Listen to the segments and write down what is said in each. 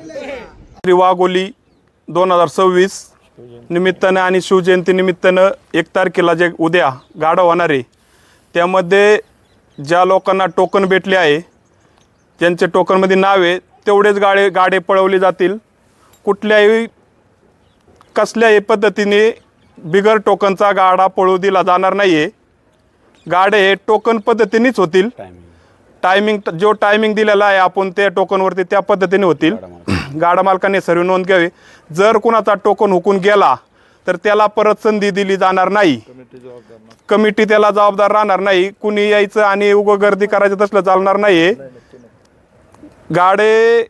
श्री वाघोली 2026 निमित्तानं आणि शिवजयंती निमित्तानं 1 तारखेला जे उद्या गाडा होणार आहे त्यामध्ये ज्या लोकांना टोकन भेटले आहे ज्यांचे टोकनमध्ये नाव आहे तेवढेच गाडे पळवले जातील। कसल्याही पद्धतीने बिगर टोकनचा गाडा पळवू दिला जाणार नाही आहे। गाडे हे टोकन पद्धतीनेच होतील। जो टायमिंग दिलेला आहे आपण त्या टोकनवरती त्या पद्धतीने होतील। गाडा मालकाने सर्व नोंद घ्यावी। जर कुणाचा टोकन हुकून गेला तर त्याला परत संधी दिली जाणार नाही। कमिटी त्याला जबाबदार राहणार नाही। कुणी यायचं आणि उगं गर्दी करायचं तसलं चालणार नाही। गाडे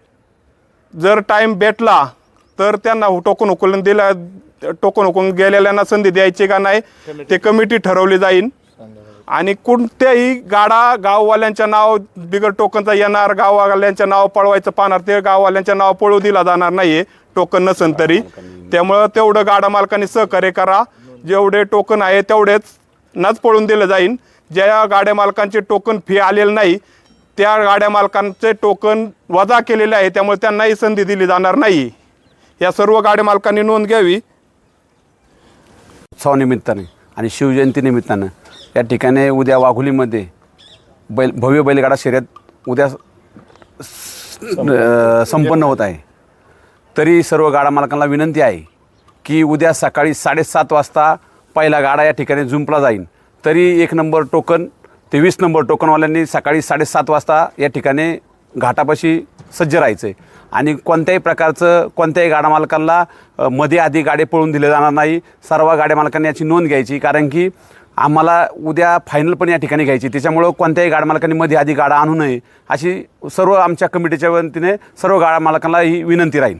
जर टाइम भेटला तर त्यांना टोकन हुकून दिला टोकन हुकून गेलेल्यांना संधी द्यायची का नाही ते कमिटी ठरवली जाईल। आणि कोणत्याही गाडा गाववाल्यांच्या नाव बिगर टोकनचा येणार गाववाल्यांच्या नाव पळवायचं पाहणार ते गाववाल्यांच्या नाव पळवू दिला जाणार नाही टोकन नसन तरी। त्यामुळं तेवढं गाडा मालकांनी सहकार्य करा। जेवढे टोकन आहे तेवढेच नच पळून दिलं जाईल। ज्या गाड्या मालकांचे टोकन फी आलेलं नाही त्या गाड्या मालकांचे टोकन वजा केलेले आहे त्यामुळे त्यांनाही संधी दिली जाणार नाही। या सर्व गाड्या मालकांनी नोंद घ्यावी। उत्सवानिमित्ताने आणि शिवजयंती निमित्तानं या ठिकाणी उद्या वाघोलीमध्ये भव्य बैलगाडा शर्यत उद्या संपन्न होत आहे। तरी सर्व गाडा मालकांना विनंती आहे की उद्या सकाळी 7:30 वाजता पहिला गाडा या ठिकाणी जुंपला जाईल। तरी 1 नंबर टोकन ते 20 नंबर टोकनवाल्यांनी सकाळी 7:30 वाजता या ठिकाणी घाटापाशी सज्ज राहायचं आहे। आणि कोणत्याही प्रकारचं कोणत्याही गाडा मालकांना मध्ये आधी गाडी पळून दिले जाणार नाही। सर्व गाड्या मालकांनी याची नोंद घ्यायची कारण की आम्हाला उद्या फायनल पण या ठिकाणी घ्यायची। त्याच्यामुळं कोणत्याही गाडा मालकांनी मध्ये आधी गाडा आणू नये अशी सर्व आमच्या कमिटीच्या वतीने सर्व गाडा मालकांना ही विनंती राहील।